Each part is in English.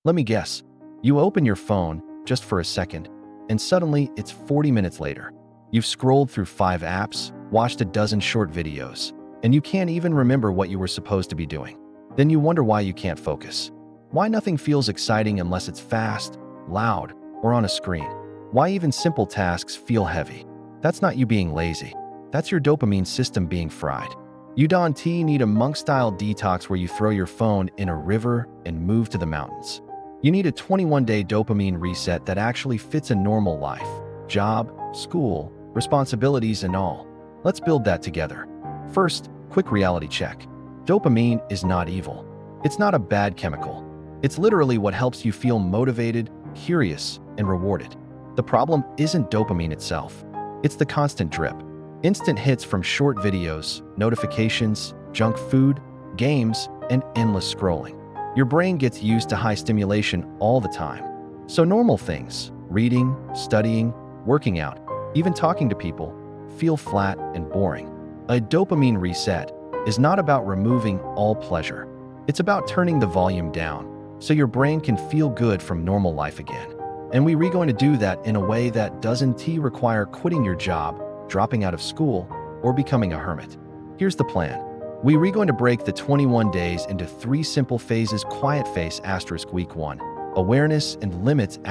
Let me guess. You open your phone just for a second, and suddenly it's 40 minutes later. You've scrolled through 5 apps, watched a dozen short videos, and you can't even remember what you were supposed to be doing. Then you wonder why you can't focus. Why nothing feels exciting unless it's fast, loud, or on a screen. Why even simple tasks feel heavy. That's not you being lazy. That's your dopamine system being fried. You need a monk-style detox where you throw your phone in a river and move to the mountains. You need a 21-day dopamine reset that actually fits a normal life. Job, school, responsibilities, and all. Let's build that together. First, quick reality check. Dopamine is not evil. It's not a bad chemical. It's literally what helps you feel motivated, curious, and rewarded. The problem isn't dopamine itself. It's the constant drip. Instant hits from short videos, notifications, junk food, games, and endless scrolling. Your brain gets used to high stimulation all the time. So normal things, reading, studying, working out, even talking to people, feel flat and boring. A dopamine reset is not about removing all pleasure. It's about turning the volume down so your brain can feel good from normal life again. And we're going to do that in a way that doesn't require quitting your job, dropping out of school, or becoming a hermit. Here's the plan. We're going to break the 21 days into 3 simple phases. Quiet phase * week 1. Awareness and limits *.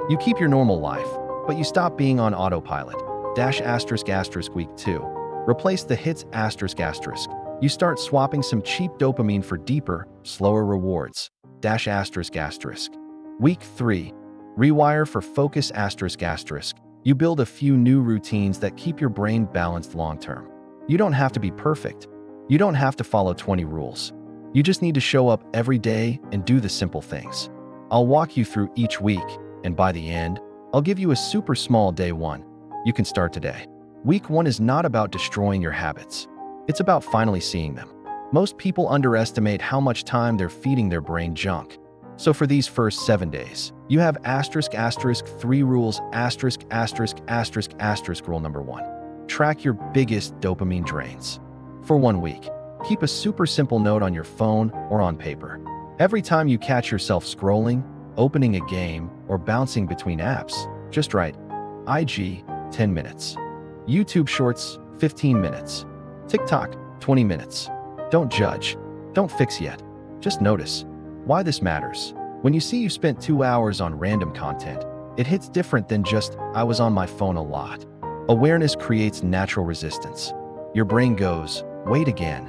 You keep your normal life, but you stop being on autopilot. * week 2. Replace the hits *. You start swapping some cheap dopamine for deeper, slower rewards. *. Week 3. Rewire for focus *. You build a few new routines that keep your brain balanced long-term. You don't have to be perfect. You don't have to follow 20 rules. You just need to show up every day and do the simple things. I'll walk you through each week, and by the end, I'll give you a super small day 1. You can start today. Week 1 is not about destroying your habits. It's about finally seeing them. Most people underestimate how much time they're feeding their brain junk. So for these first 7 days, you have ***, 3 rules, ***. Rule number 1. Track your biggest dopamine drains. For 1 week, keep a super simple note on your phone or on paper. Every time you catch yourself scrolling, opening a game, or bouncing between apps, just write IG 10 minutes. YouTube Shorts 15 minutes. TikTok 20 minutes. Don't judge. Don't fix yet. Just notice. Why this matters. When you see you spent 2 hours on random content, it hits different than just, I was on my phone a lot. Awareness creates natural resistance. Your brain goes, wait again.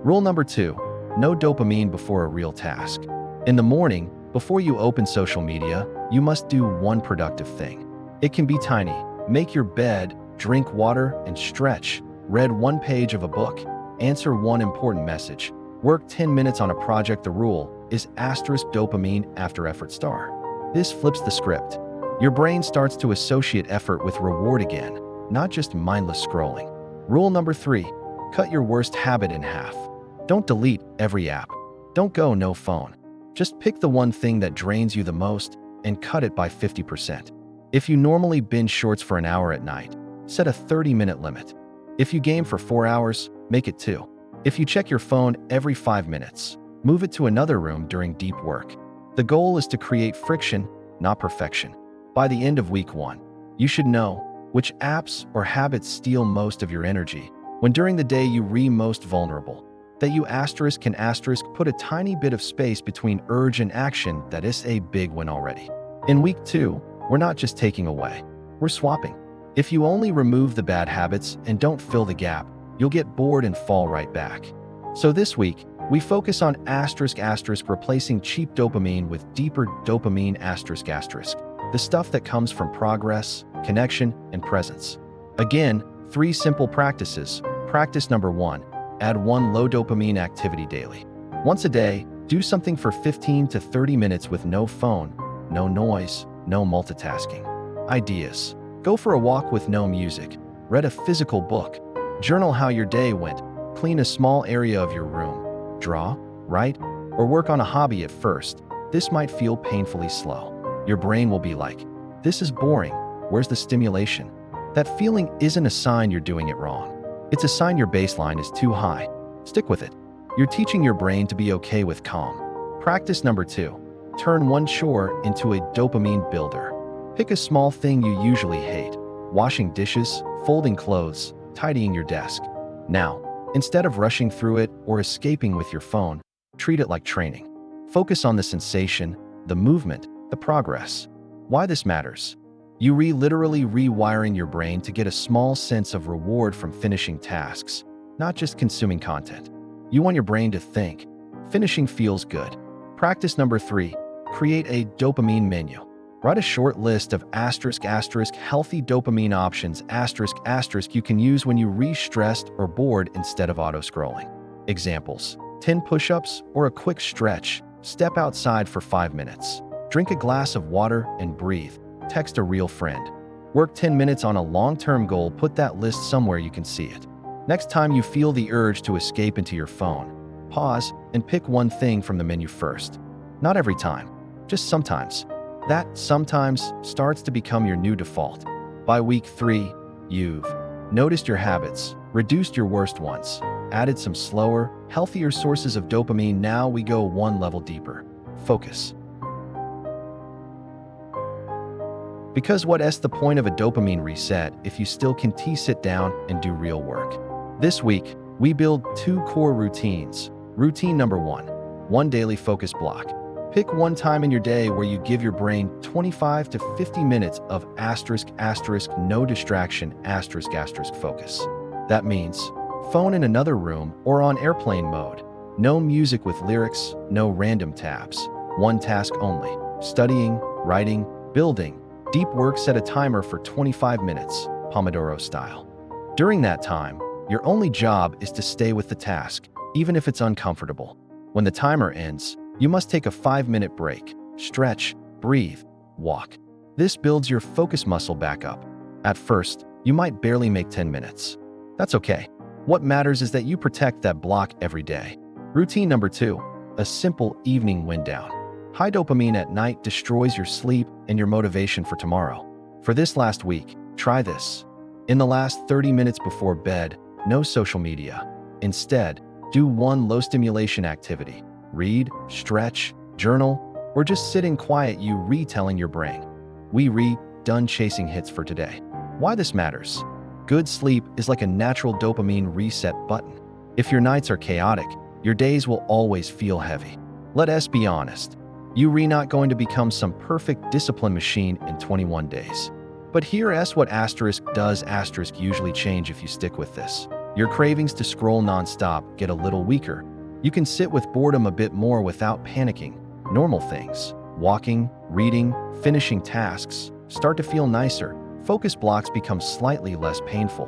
Rule number 2, no dopamine before a real task. In the morning, before you open social media, you must do one productive thing. It can be tiny. Make your bed, drink water, and stretch. Read 1 page of a book. Answer 1 important message. Work 10 minutes on a project. The rule is * dopamine after effort star. This flips the script. Your brain starts to associate effort with reward again, not just mindless scrolling. Rule number 3, cut your worst habit in half. Don't delete every app. Don't go no phone. Just pick the one thing that drains you the most and cut it by 50%. If you normally binge shorts for an hour at night, set a 30-minute limit. If you game for 4 hours, make it 2. If you check your phone every 5 minutes, move it to another room during deep work. The goal is to create friction, not perfection. By the end of week 1, you should know which apps or habits steal most of your energy, when during the day you most vulnerable. That you ** put a tiny bit of space between urge and action. That is a big win already. In week 2, we're not just taking away, we're swapping. If you only remove the bad habits and don't fill the gap, you'll get bored and fall right back. So this week, we focus on ***, replacing cheap dopamine with deeper dopamine ***, the stuff that comes from progress, connection, and presence. Again, 3 simple practices. Practice number 1, add 1 low dopamine activity daily. Once a day, do something for 15 to 30 minutes with no phone, no noise, no multitasking. Ideas. Go for a walk with no music. Read a physical book. Journal how your day went. Clean a small area of your room. Draw, write, or work on a hobby. At first, this might feel painfully slow. Your brain will be like, this is boring. Where's the stimulation? That feeling isn't a sign you're doing it wrong. It's a sign your baseline is too high. Stick with it. You're teaching your brain to be okay with calm. Practice number 2, Turn one chore into a dopamine builder. Pick a small thing you usually hate: washing dishes, folding clothes, tidying your desk. Now, instead of rushing through it or escaping with your phone, treat it like training. Focus on the sensation, the movement, the progress. Why this matters? You literally rewiring your brain to get a small sense of reward from finishing tasks, not just consuming content. You want your brain to think. Finishing feels good. Practice number 3, create a dopamine menu. Write a short list of healthy dopamine options you can use when you stressed or bored instead of auto-scrolling. Examples: 10 push-ups or a quick stretch, step outside for 5 minutes, drink a glass of water and breathe, text a real friend. Work 10 minutes on a long-term goal, put that list somewhere you can see it. Next time you feel the urge to escape into your phone, pause and pick one thing from the menu first. Not every time, just sometimes. That sometimes starts to become your new default. By week 3, you've noticed your habits, reduced your worst ones, added some slower, healthier sources of dopamine. Now we go one level deeper. Focus. Because what's the point of a dopamine reset if you still can't sit down and do real work? This week, we build 2 core routines. Routine number 1 daily focus block. Pick one time in your day where you give your brain 25 to 50 minutes of no distraction focus. That means phone in another room or on airplane mode. No music with lyrics, no random tabs. One task only: studying, writing, building. Deep work. Set a timer for 25 minutes, Pomodoro style. During that time, your only job is to stay with the task, even if it's uncomfortable. When the timer ends, you must take a 5-minute break, stretch, breathe, walk. This builds your focus muscle back up. At first, you might barely make 10 minutes. That's okay. What matters is that you protect that block every day. Routine number 2, a simple evening wind down. High dopamine at night destroys your sleep and your motivation for tomorrow. For this last week, try this. In the last 30 minutes before bed, no social media. Instead, do one low-stimulation activity. Read, stretch, journal, or just sit in quiet. You retelling your brain, done chasing hits for today. Why this matters? Good sleep is like a natural dopamine reset button. If your nights are chaotic, your days will always feel heavy. Let's be honest. You're not going to become some perfect discipline machine in 21 days. But here's what does usually change if you stick with this. Your cravings to scroll nonstop get a little weaker. You can sit with boredom a bit more without panicking. Normal things, walking, reading, finishing tasks, start to feel nicer. Focus blocks become slightly less painful.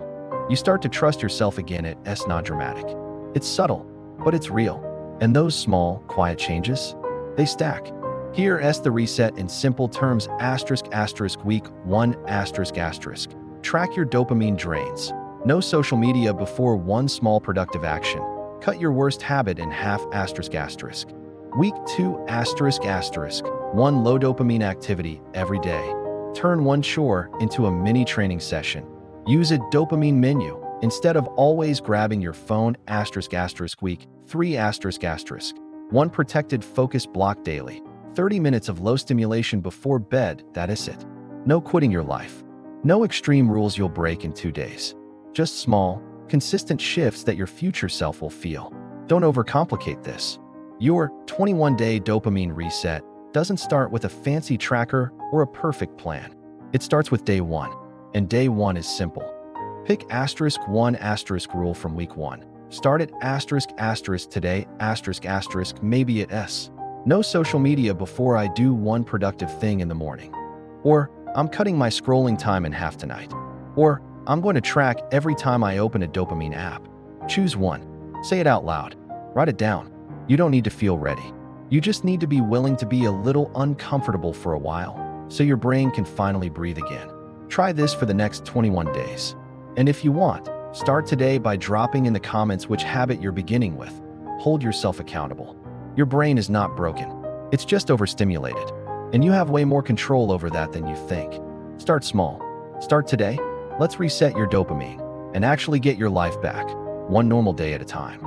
You start to trust yourself again. It's not dramatic. It's subtle, but it's real. And those small, quiet changes, they stack. Here's the reset in simple terms: week 1 track your dopamine drains. No social media before one small productive action. Cut your worst habit in half. Week 2 one low dopamine activity every day. Turn one chore into a mini training session. Use a dopamine menu instead of always grabbing your phone. Week 3 one protected focus block daily. 30 minutes of low stimulation before bed. That is it. No quitting your life. No extreme rules you'll break in 2 days. Just small, consistent shifts that your future self will feel. Don't overcomplicate this. Your 21-day dopamine reset doesn't start with a fancy tracker or a perfect plan. It starts with day 1, and day 1 is simple. Pick *1 rule from week 1. Start at today, maybe at S. No social media before I do one productive thing in the morning. Or, I'm cutting my scrolling time in half tonight. Or, I'm going to track every time I open a dopamine app. Choose one. Say it out loud. Write it down. You don't need to feel ready. You just need to be willing to be a little uncomfortable for a while, so your brain can finally breathe again. Try this for the next 21 days. And if you want, start today by dropping in the comments which habit you're beginning with. Hold yourself accountable. Your brain is not broken. It's just overstimulated. And you have way more control over that than you think. Start small. Start today. Let's reset your dopamine and actually get your life back, one normal day at a time.